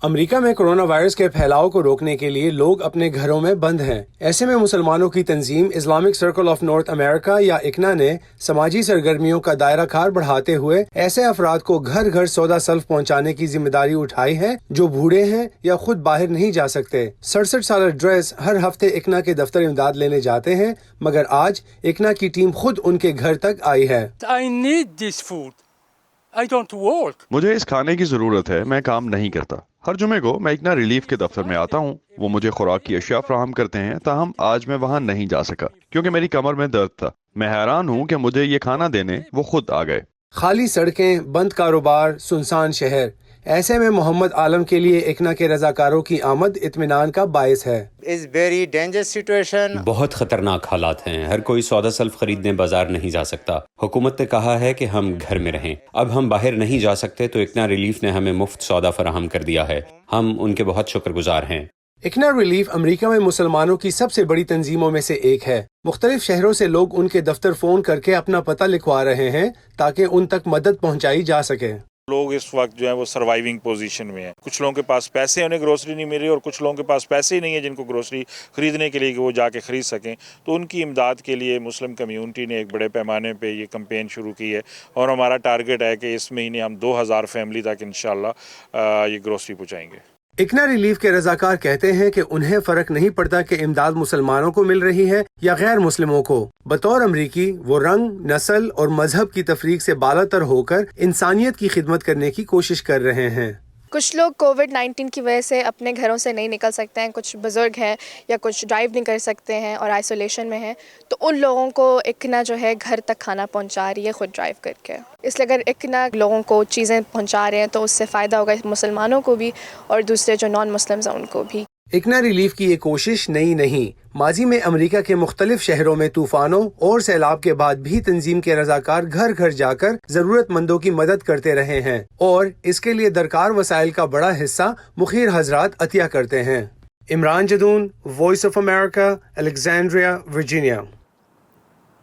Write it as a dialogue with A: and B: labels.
A: امریکہ میں corona virus کے پھیلاؤ کو روکنے کے لیے لوگ اپنے گھروں میں بند ہیں۔ ایسے میں مسلمانوں کی تنظیم اسلامک سرکل آف نارتھ امریکہ یا اکنا نے سماجی سرگرمیوں کا دائرہ کار بڑھاتے ہوئے ایسے افراد کو گھر گھر سودا سلف پہنچانے کی ذمہ داری اٹھائی ہے جو بوڑھے ہیں یا خود باہر نہیں جا سکتے۔ 67 سالہ ڈریس ہر ہفتے اکنا کے دفتر امداد لینے جاتے ہیں، مگر آج اکنا کی ٹیم خود ان کے گھر تک آئی ہے۔
B: I need this food. I don't work.
C: مجھے اس کھانے کی ضرورت ہے، میں کام نہیں کرتا۔ ہر جمعے کو میں اکنا ریلیف کے دفتر میں آتا ہوں، وہ مجھے خوراک کی اشیاء فراہم کرتے ہیں، تاہم آج میں وہاں نہیں جا سکا کیونکہ میری کمر میں درد تھا۔ میں حیران ہوں کہ مجھے یہ کھانا دینے وہ خود آ گئے۔
A: خالی سڑکیں، بند کاروبار، سنسان شہر، ایسے میں محمد عالم کے لیے اکنا کے رضاکاروں کی آمد اطمینان کا باعث ہے۔
D: بہت خطرناک حالات ہیں، ہر کوئی سودا سلف خریدنے بازار نہیں جا سکتا۔ حکومت نے کہا ہے کہ ہم گھر میں رہیں، اب ہم باہر نہیں جا سکتے تو اکنا ریلیف نے ہمیں مفت سودا فراہم کر دیا ہے، ہم ان کے بہت شکر گزار ہیں۔
A: اکنا ریلیف امریکہ میں مسلمانوں کی سب سے بڑی تنظیموں میں سے ایک ہے۔ مختلف شہروں سے لوگ ان کے دفتر فون کر کے اپنا پتہ لکھوا رہے ہیں تاکہ ان تک مدد پہنچائی جا سکے۔
E: لوگ اس وقت جو ہے وہ سروائیونگ پوزیشن میں ہیں۔ کچھ لوگوں کے پاس پیسے انہیں گروسری نہیں مل رہی، اور کچھ لوگوں کے پاس پیسے ہی نہیں ہیں جن کو گروسری خریدنے کے لیے کہ وہ جا کے خرید سکیں۔ تو ان کی امداد کے لیے مسلم کمیونٹی نے ایک بڑے پیمانے پہ یہ کمپین شروع کی ہے، اور ہمارا ٹارگٹ ہے کہ اس مہینے ہم 2000 فیملی تک انشاءاللہ یہ گروسری پہنچائیں گے۔
A: اکنا ریلیف کے رضاکار کہتے ہیں کہ انہیں فرق نہیں پڑتا کہ امداد مسلمانوں کو مل رہی ہے یا غیر مسلموں کو۔ بطور امریکی وہ رنگ، نسل اور مذہب کی تفریق سے بالاتر ہو کر انسانیت کی خدمت کرنے کی کوشش کر رہے ہیں۔
F: کچھ لوگ کووڈ-19 کی وجہ سے اپنے گھروں سے نہیں نکل سکتے ہیں، کچھ بزرگ ہیں یا کچھ ڈرائیو نہیں کر سکتے ہیں اور آئسولیشن میں ہیں، تو ان لوگوں کو اکنا جو ہے گھر تک کھانا پہنچا رہی ہے خود ڈرائیو کر کے۔ اس لیے اگر اکنا لوگوں کو چیزیں پہنچا رہے ہیں تو اس سے فائدہ ہوگا مسلمانوں کو بھی اور دوسرے جو نان مسلمز ہیں ان کو بھی۔
A: اکنا ریلیف کی یہ کوشش نئی نہیں، ماضی میں امریکہ کے مختلف شہروں میں طوفانوں اور سیلاب کے بعد بھی تنظیم کے رضاکار گھر گھر جا کر ضرورت مندوں کی مدد کرتے رہے ہیں، اور اس کے لیے درکار وسائل کا بڑا حصہ مخیر حضرات عطیہ کرتے ہیں۔ Imran Jadoon, voice of America, Alexandria, Virginia.